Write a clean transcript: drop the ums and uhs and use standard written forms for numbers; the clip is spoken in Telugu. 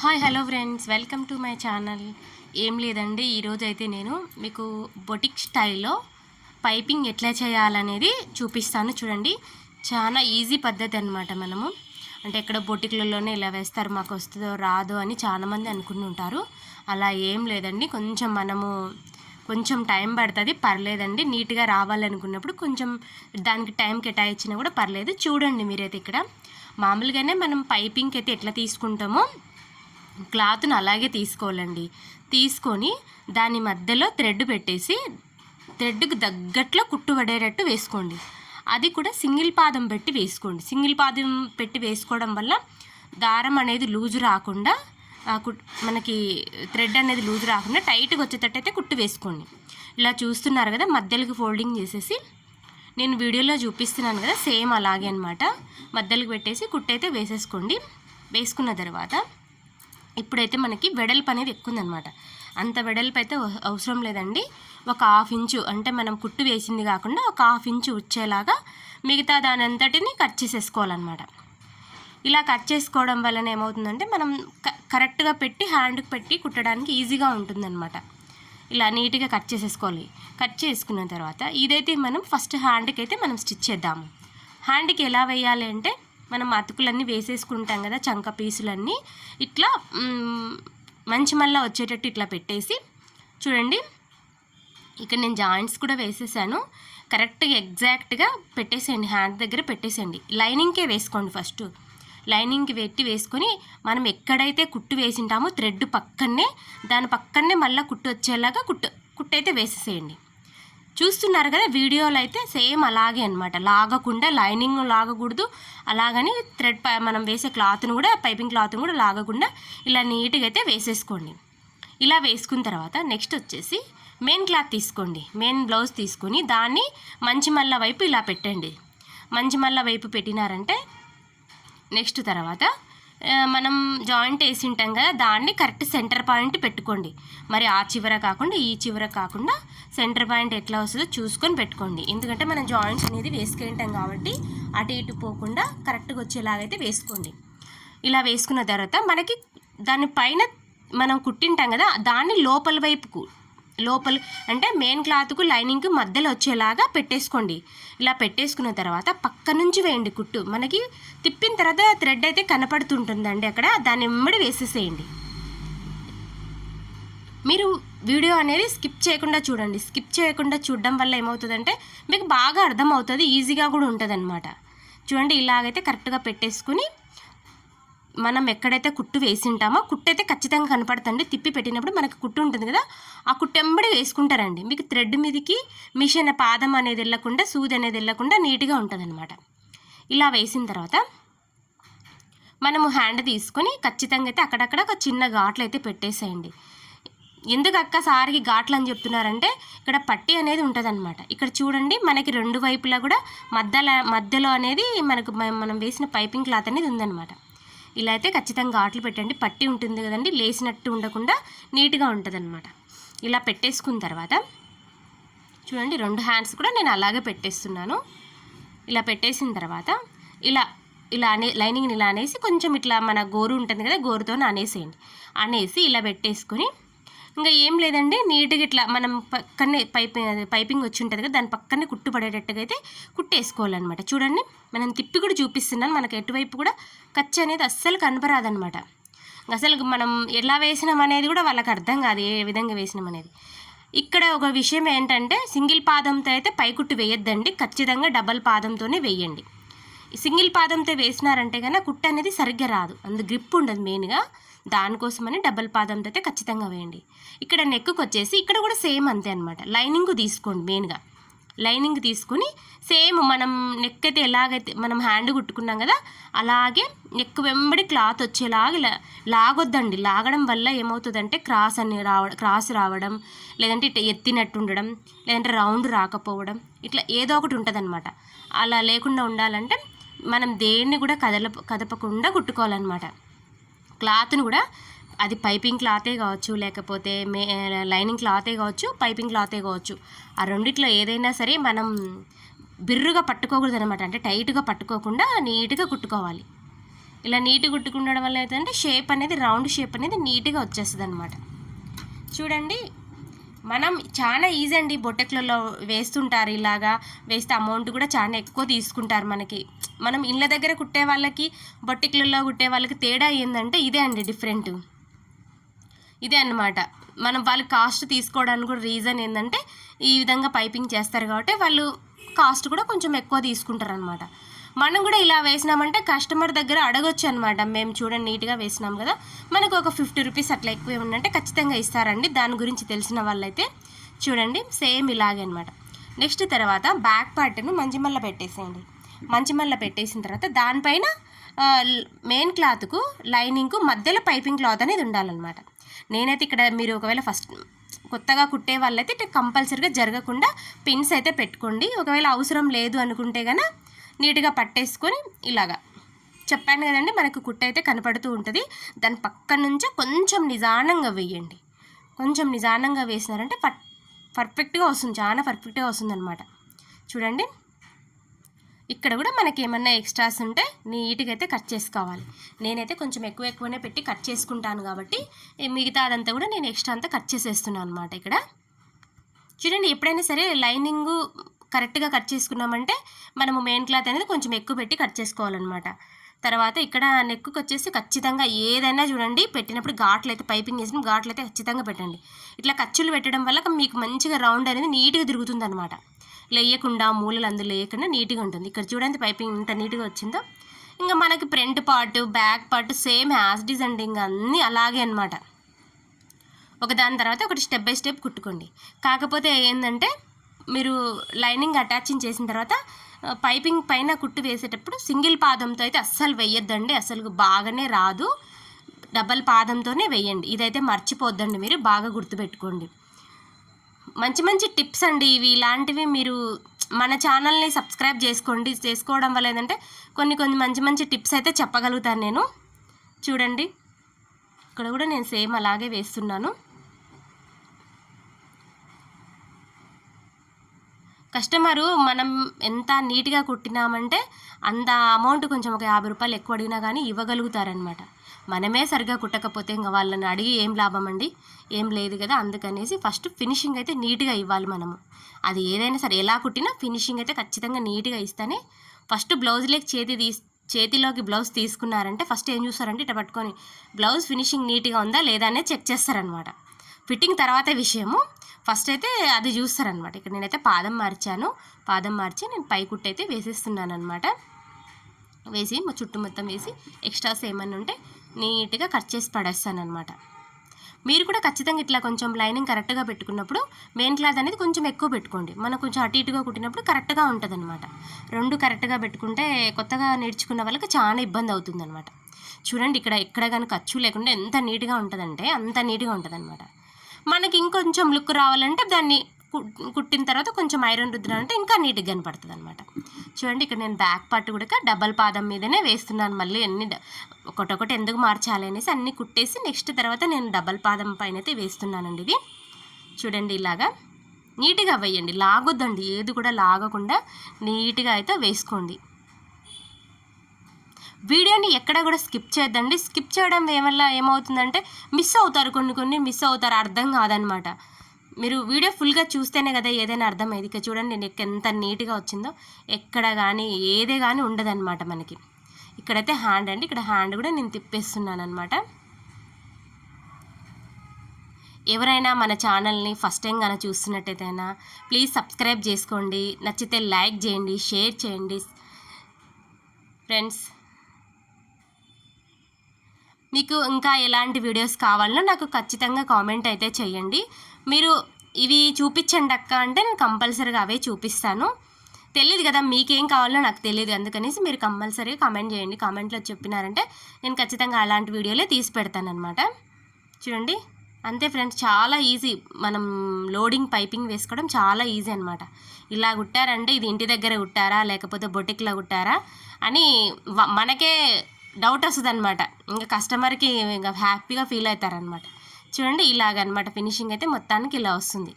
Hi hello friends, welcome to my channel. ఏం లేదండి, ఈరోజు అయితే నేను మీకు బొటిక్ స్టైల్లో పైపింగ్ ఎట్లా చేయాలనేది చూపిస్తాను. చూడండి, చాలా ఈజీ పద్ధతి అనమాట. మనము అంటే ఎక్కడ బొటిక్లలోనే ఇలా వేస్తారు, మాకు వస్తుందో రాదో అని చాలామంది అనుకుని ఉంటారు. అలా ఏం లేదండి, కొంచెం టైం పడుతుంది, పర్లేదండి. నీట్గా రావాలనుకున్నప్పుడు కొంచెం దానికి టైం కేటాయించినా కూడా పర్లేదు. చూడండి, మీరైతే ఇక్కడ మామూలుగానే మనం పైపింగ్కి అయితే ఎట్లా తీసుకుంటామో క్లాత్ను అలాగే తీసుకోవాలండి. తీసుకొని దాని మధ్యలో థ్రెడ్ పెట్టేసి థ్రెడ్కి తగ్గట్లో కుట్టు పడేటట్టు వేసుకోండి. అది కూడా సింగిల్ పాదం పెట్టి వేసుకోండి. సింగిల్ పాదం పెట్టి వేసుకోవడం వల్ల దారం అనేది లూజు రాకుండా, మనకి థ్రెడ్ అనేది లూజు రాకుండా టైట్గా వచ్చేటట్టయితే కుట్టు వేసుకోండి. ఇలా చూస్తున్నారు కదా, మధ్యలోకి ఫోల్డింగ్ చేసేసి నేను వీడియోలో చూపిస్తున్నాను కదా, సేమ్ అలాగే అనమాట. మధ్యలోకి పెట్టేసి కుట్టు అయితే వేసేసుకోండి. వేసుకున్న తర్వాత ఇప్పుడైతే మనకి వెడల్పు అనేది ఎక్కువ ఉందన్నమాట. అంత వెడల్పు అయితే అవసరం లేదండి. ఒక 1/2 ఇంచు, అంటే మనం కుట్టు వేసింది కాకుండా ఒక 1/2 ఇంచు వచ్చేలాగా మిగతా దాని అంతటిని కట్ చేసేసుకోవాలన్నమాట. ఇలా కట్ చేసుకోవడం వలన ఏమవుతుందంటే మనం కరెక్ట్గా పెట్టి హ్యాండ్కి పెట్టి కుట్టడానికి ఈజీగా ఉంటుందన్నమాట. ఇలా నీట్గా కట్ చేసేసుకోవాలి. కట్ చేసుకున్న తర్వాత ఇదైతే మనం ఫస్ట్ హ్యాండ్కి అయితే మనం స్టిచ్ చేద్దాము. హ్యాండ్కి ఎలా వేయాలి అంటే, మనం అతుకులన్నీ వేసేసుకుంటాం కదా, చంక పీసులన్నీ ఇట్లా మంచి మళ్ళీ వచ్చేటట్టు ఇట్లా పెట్టేసి చూడండి. ఇక్కడ నేను జాయింట్స్ కూడా వేసేసాను. కరెక్ట్గా ఎగ్జాక్ట్గా పెట్టేసేయండి, హ్యాండ్ దగ్గర పెట్టేసేయండి. లైనింగ్కే వేసుకోండి. ఫస్ట్ లైనింగ్కి వేసుకొని మనం ఎక్కడైతే కుట్టు వేసింటామో థ్రెడ్ పక్కనే, దాని పక్కనే మళ్ళీ కుట్టు వచ్చేలాగా కుట్టు అయితే వేసేసేయండి. చూస్తున్నారు కదా, వీడియోలో అయితే సేమ్ అలాగే అనమాట. లాగకుండా, లైనింగ్ లాగకూడదు, అలాగని థ్రెడ్ మనం వేసే క్లాత్ను కూడా, పైపింగ్ క్లాత్ను కూడా లాగకుండా ఇలా నీట్గా అయితే వేసేసుకోండి. ఇలా వేసుకున్న తర్వాత నెక్స్ట్ వచ్చేసి మెయిన్ క్లాత్ తీసుకోండి. మెయిన్ బ్లౌజ్ తీసుకొని దాన్ని మంచి మళ్ళా వైపు ఇలా పెట్టండి. మంచి మళ్ళా వైపు పెట్టినారంటే నెక్స్ట్ తర్వాత మనం జాయింట్ వేసి ఉంటాం కదా, దాన్ని కరెక్ట్ సెంటర్ పాయింట్ పెట్టుకోండి. మరి ఆ చివర కాకుండా ఈ చివర కాకుండా సెంటర్ పాయింట్ ఎట్లా వస్తుందో చూసుకొని పెట్టుకోండి. ఎందుకంటే మనం జాయింట్స్ అనేది వేసుకుంటాం కాబట్టి అటు ఇటు పోకుండా కరెక్ట్గా వచ్చేలాగైతే వేసుకోండి. ఇలా వేసుకున్న తర్వాత మనకి దానిపైన మనం కుట్టింటాం కదా, దాన్ని లోపల అంటే మెయిన్ క్లాత్కు లైనింగ్కి మధ్యలో వచ్చేలాగా పెట్టేసుకోండి. ఇలా పెట్టేసుకున్న తర్వాత పక్క నుంచి వేయండి కుట్టు. మనకి తిప్పిన తర్వాత థ్రెడ్ అయితే కనపడుతుంటుందండి అక్కడ, దాన్ని వెంబడి వేసేసేయండి. మీరు వీడియో అనేది స్కిప్ చేయకుండా చూడండి. స్కిప్ చేయకుండా చూడడం వల్ల ఏమవుతుందంటే మీకు బాగా అర్థమవుతుంది, ఈజీగా కూడా ఉంటుంది అనమాట. చూడండి, ఇలాగైతే కరెక్ట్గా పెట్టేసుకుని మనం ఎక్కడైతే కుట్టు వేసింటామో కుట్టు అయితే ఖచ్చితంగా కనపడుతుంది. తిప్పి పెట్టినప్పుడు మనకి కుట్టు ఉంటుంది కదా, ఆ కుట్టు వెంబడి వేసుకుంటారండి. మీకు థ్రెడ్ మీదకి మిషన్ పాదం అనేది వెళ్ళకుండా, సూది అనేది వెళ్ళకుండా నీట్గా ఉంటుంది అనమాట. ఇలా వేసిన తర్వాత మనము హ్యాండ్ తీసుకొని ఖచ్చితంగా అయితే అక్కడక్కడ ఒక చిన్న ఘాట్లు అయితే పెట్టేసేయండి. ఎందుకు అక్క సారికి ఘాట్లు అని చెప్తున్నారంటే, ఇక్కడ పట్టి అనేది ఉంటుంది అనమాట. ఇక్కడ చూడండి, మనకి రెండు వైపులా కూడా మధ్యలో అనేది మనం వేసిన పైపింగ్ క్లాత్ అనేది ఉందన్నమాట. ఇలా అయితే ఖచ్చితంగా ఘాట్లు పెట్టండి. పట్టి ఉంటుంది కదండి, లేసినట్టు ఉండకుండా నీట్గా ఉంటుంది అనమాట. ఇలా పెట్టేసుకున్న తర్వాత చూడండి, 2 హ్యాండ్స్ కూడా నేను అలాగే పెట్టేస్తున్నాను. ఇలా పెట్టేసిన తర్వాత ఇలా లైనింగ్ని ఇలా అనేసి కొంచెం ఇట్లా మన గోరు ఉంటుంది కదా, గోరుతో అనేసి ఇలా పెట్టేసుకొని ఇంకా ఏం లేదండి, నీట్గా ఇట్లా మనం పక్కనే పైపింగ్ వచ్చి ఉంటుంది కదా, దాని పక్కనే కుట్టు పడేటట్టుగా అయితే కుట్టేసుకోవాలన్నమాట. చూడండి, మనం తిప్పి కూడా చూపిస్తున్నాను. మనకి ఎటువైపు కూడా ఖర్చు అనేది అస్సలు కనపరాదనమాట. అసలు మనం ఎలా వేసినాం అనేది కూడా వాళ్ళకి అర్థం కాదు, ఏ విధంగా వేసినాం అనేది. ఇక్కడ ఒక విషయం ఏంటంటే, సింగిల్ పాదంతో అయితే పైకుట్టు వేయొద్దండి, ఖచ్చితంగా డబల్ పాదంతోనే వేయండి. సింగిల్ పాదంతో వేసినారంటే కన్నా కుట్టు అనేది సరిగ్గా రాదు, అందు గ్రిప్ ఉండదు. మెయిన్గా దానికోసమని డబల్ పాదంతో అయితే ఖచ్చితంగా వేయండి. ఇక్కడ నెక్కు వచ్చేసి ఇక్కడ కూడా సేమ్ అంతే అనమాట. లైనింగ్ తీసుకోండి. మెయిన్గా లైనింగ్ తీసుకుని సేమ్ మనం నెక్ అయితే ఎలాగైతే మనం హ్యాండ్ కుట్టుకున్నాం కదా, అలాగే నెక్ వెంబడి క్లాత్ వచ్చేలాగా లాగొద్దండి. లాగడం వల్ల ఏమవుతుందంటే క్రాస్ రావడం, లేదంటే ఇట్లా ఎత్తినట్టు ఉండడం, లేదంటే రౌండ్ రాకపోవడం, ఇట్లా ఏదో ఒకటి ఉంటుంది అనమాట. అలా లేకుండా ఉండాలంటే మనం దేన్ని కూడా కదపకుండా కుట్టుకోవాలన్నమాట. క్లాత్ను కూడా అది పైపింగ్ క్లాతే కావచ్చు, లేకపోతే లైనింగ్ క్లాతే కావచ్చు, పైపింగ్ క్లాతే కావచ్చు, ఆ రెండిట్లో ఏదైనా సరే మనం బిర్రుగా పట్టుకోకూడదు అనమాట. అంటే టైట్గా పట్టుకోకుండా నీట్గా కుట్టుకోవాలి. ఇలా నీట్గా కుట్టుకుండడం వల్ల ఏంటంటే షేప్ అనేది రౌండ్ షేప్ అనేది నీట్గా వచ్చేస్తుంది అనమాట. చూడండి మనం చాలా ఈజీ అండి, బొట్టెక్లలో వేస్తుంటారు, ఇలాగా వేస్తే అమౌంట్ కూడా చాలా ఎక్కువ తీసుకుంటారు మనకి. మనం ఇళ్ళ దగ్గర కుట్టే వాళ్ళకి బొట్టెక్లలో కుట్టే వాళ్ళకి తేడా ఏంటంటే ఇదే అండి, డిఫరెంట్ ఇదే అన్నమాట. మనం వాళ్ళు కాస్ట్ తీసుకోవడానికి కూడా రీజన్ ఏంటంటే ఈ విధంగా పైపింగ్ చేస్తారు కాబట్టి వాళ్ళు కాస్ట్ కూడా కొంచెం ఎక్కువ తీసుకుంటారు అనమాట. మనం కూడా ఇలా వేసినామంటే కస్టమర్ దగ్గర అడగొచ్చు అనమాట, మేము చూడండి నీట్గా వేసినాం కదా, మనకు ఒక 50 రూపీస్ అట్లా ఎక్కువ ఏమన్నంటే ఖచ్చితంగా ఇస్తారండి, దాని గురించి తెలిసిన వాళ్ళైతే. చూడండి సేమ్ ఇలాగే అనమాట. నెక్స్ట్ తర్వాత బ్యాక్ పార్ట్ను మంచిమల్ల పెట్టేసేయండి. మంచిమల్ల పెట్టేసిన తర్వాత దానిపైన మెయిన్ క్లాత్కు లైనింగ్కు మధ్యలో పైపింగ్ క్లాత్ అనేది ఉండాలన్నమాట. నేనైతే ఇక్కడ మీరు ఒకవేళ ఫస్ట్ కొత్తగా కుట్టే వాళ్ళైతే కంపల్సరీగా జరగకుండా పిన్స్ అయితే పెట్టుకోండి. ఒకవేళ అవసరం లేదు అనుకుంటే కనుక నీట్గా పట్టేసుకొని ఇలాగా చెప్పాను కదండి, మనకు కుట్ట అయితే కనపడుతూ ఉంటుంది. దాని పక్క నుంచి కొంచెం నిదానంగా వేయండి. కొంచెం నిదానంగా వేసినారంటే పర్ఫెక్ట్గా వస్తుంది, చాలా పర్ఫెక్ట్గా వస్తుంది అనమాట. చూడండి ఇక్కడ కూడా మనకి ఏమన్నా ఎక్స్ట్రాస్ ఉంటే నీట్గా అయితే కట్ చేసుకోవాలి. నేనైతే కొంచెం ఎక్కువనే పెట్టి కట్ చేసుకుంటాను కాబట్టి మిగతా అదంతా కూడా నేను ఎక్స్ట్రా అంతా కట్ చేసేస్తున్నాను అనమాట. ఇక్కడ చూడండి ఎప్పుడైనా సరే లైనింగు కరెక్ట్గా కట్ చేసుకున్నామంటే మనము మెయిన్ క్లాత్ అనేది కొంచెం ఎక్కువ పెట్టి కట్ చేసుకోవాలన్నమాట. తర్వాత ఇక్కడ నెక్కు వచ్చేసి ఖచ్చితంగా ఏదైనా చూడండి పెట్టినప్పుడు ఘాట్లు అయితే పైపింగ్ చేసిన ఘాట్లు అయితే ఖచ్చితంగా పెట్టండి. ఇట్లా ఖర్చులు పెట్టడం వల్ల మీకు మంచిగా రౌండ్ అనేది నీట్గా తిరుగుతుంది అనమాట. లేయకుండా మూలలు అందులో లేకుండా నీట్గా ఉంటుంది. ఇక్కడ చూడండి పైపింగ్ ఇంత నీట్గా వచ్చిందో. ఇంకా మనకి front part back part same as it is అండి, ఇంకా అన్నీ అలాగే అనమాట. ఒకదాని తర్వాత ఒకటి స్టెప్ బై స్టెప్ కుట్టుకోండి. కాకపోతే ఏంటంటే మీరు లైనింగ్ అటాచింగ్ చేసిన తర్వాత పైపింగ్ పైన కుట్టు వేసేటప్పుడు సింగిల్ పాదంతో అయితే అస్సలు వేయొద్దండి, అసలు బాగానే రాదు. డబల్ పాదంతోనే వేయండి. ఇదైతే మర్చిపోద్దండి, మీరు బాగా గుర్తుపెట్టుకోండి. మంచి టిప్స్ అండి ఇవి. ఇలాంటివి మీరు మన ఛానల్ని సబ్స్క్రైబ్ చేసుకోవడం వల్ల ఏంటంటే కొన్ని మంచి టిప్స్ అయితే చెప్పగలుగుతాను నేను. చూడండి ఇక్కడ కూడా నేను సేమ్ అలాగే వేస్తున్నాను. కస్టమరు మనం ఎంత నీట్గా కుట్టినామంటే అంత అమౌంట్ కొంచెం ఒక 50 రూపాయలు ఎక్కువ అడిగినా కానీ ఇవ్వగలుగుతారనమాట. మనమే సరిగ్గా కుట్టకపోతే ఇంకా వాళ్ళని అడిగి ఏం లాభం అండి, ఏం లేదు కదా. అందుకనేసి ఫస్ట్ ఫినిషింగ్ అయితే నీట్గా ఇవ్వాలి మనము. అది ఏదైనా సరే ఎలా కుట్టినా ఫినిషింగ్ అయితే ఖచ్చితంగా నీట్గా ఇస్తానే. ఫస్ట్ బ్లౌజ్లోకి చేతిలోకి బ్లౌజ్ తీసుకున్నారంటే ఫస్ట్ ఏం చూస్తారంటే ఇట్లా పట్టుకొని బ్లౌజ్ ఫినిషింగ్ నీట్గా ఉందా లేదా అనేది చెక్ చేస్తారనమాట. ఫిట్టింగ్ తర్వాత విషయము, ఫస్ట్ అయితే అది చూస్తారనమాట. ఇక్కడ నేనైతే పాదం మార్చి నేను పై కుట్టు అయితే వేసేస్తున్నాను అనమాట. వేసి చుట్టూ మొత్తం వేసి ఎక్స్ట్రాస్ ఏమన్నా ఉంటే నీట్గా కట్ చేసి పడేస్తాను అనమాట. మీరు కూడా ఖచ్చితంగా ఇట్లా కొంచెం లైనింగ్ కరెక్ట్గా పెట్టుకున్నప్పుడు మెయిన్ క్లాత్ అనేది కొంచెం ఎక్కువ పెట్టుకోండి. మనం కొంచెం అటు ఇటుగా కుట్టినప్పుడు కరెక్ట్గా ఉంటుంది అనమాట. రెండు కరెక్ట్గా పెట్టుకుంటే కొత్తగా నేర్చుకున్న వాళ్ళకి చాలా ఇబ్బంది అవుతుంది అనమాట. చూడండి ఇక్కడ ఎక్కడ కానీ ఖర్చు లేకుండా ఎంత నీట్గా ఉంటుందంటే అంత నీట్గా ఉంటుంది అనమాట. మనకి ఇంకొంచెం లుక్ రావాలంటే దాన్ని కుట్టిన తర్వాత కొంచెం ఐరన్ రుద్దాలంటే ఇంకా నీట్గా కనపడుతుంది అనమాట. చూడండి ఇక్కడ నేను బ్యాక్ పార్ట్ కూడా డబల్ పాదం మీదనే వేస్తున్నాను. మళ్ళీ అన్ని ఒకటొకటి ఎందుకు మార్చాలి అనేసి అన్నీ కుట్టేసి నెక్స్ట్ తర్వాత నేను డబల్ పాదం పైన అయితే వేస్తున్నానండి. ఇది చూడండి ఇలాగా నీట్గా వేయండి, లాగొద్దండి, ఏది కూడా లాగకుండా నీట్గా అయితే వేసుకోండి. వీడియోని ఎక్కడ కూడా స్కిప్ చేయొద్దండి. స్కిప్ చేయడం వల్ల ఏమవుతుందంటే మిస్ అవుతారు, కొన్ని మిస్ అవుతారు, అర్థం కాదనమాట. మీరు వీడియో ఫుల్గా చూస్తేనే కదా ఏదైనా అర్థమయ్యేది. ఇక చూడండి నెక్ ఎంత నీట్గా వచ్చిందో, ఎక్కడ కానీ ఏదే కానీ ఉండదన్నమాట మనకి. ఇక్కడైతే హ్యాండ్ అండి, ఇక్కడ హ్యాండ్ కూడా నేను తిప్పేస్తున్నాను అనమాట. ఎవరైనా మన ఛానల్ని ఫస్ట్ టైం కానీ చూస్తున్నట్టయితేనా ప్లీజ్ సబ్స్క్రైబ్ చేసుకోండి, నచ్చితే లైక్ చేయండి, షేర్ చేయండి ఫ్రెండ్స్. మీకు ఇంకా ఎలాంటి వీడియోస్ కావాలో నాకు ఖచ్చితంగా కామెంట్ అయితే చేయండి. మీరు ఇవి చూపించండి అక్క అంటే నేను కంపల్సరీగా అవే చూపిస్తాను. తెలియదు కదా మీకేం కావాలో నాకు తెలియదు, అందుకనేసి మీరు కంపల్సరీగా కామెంట్ చేయండి. కామెంట్లో చెప్పినారంటే నేను ఖచ్చితంగా అలాంటి వీడియోలే తీసి పెడతానమాట. చూడండి అంతే ఫ్రెండ్స్, చాలా ఈజీ. మనం లోడింగ్ పైపింగ్ వేసుకోవడం చాలా ఈజీ అనమాట. ఇలా కుట్టారంటే ఇది ఇంటి దగ్గర కుట్టారా లేకపోతే బొటిక్లో కుట్టారా అని మనకే డౌట్ వస్తుంది అనమాట. ఇంకా కస్టమర్కి ఇంకా హ్యాపీగా ఫీల్ అవుతారనమాట. చూడండి ఇలాగనమాట ఫినిషింగ్ అయితే మొత్తానికి ఇలా వస్తుంది.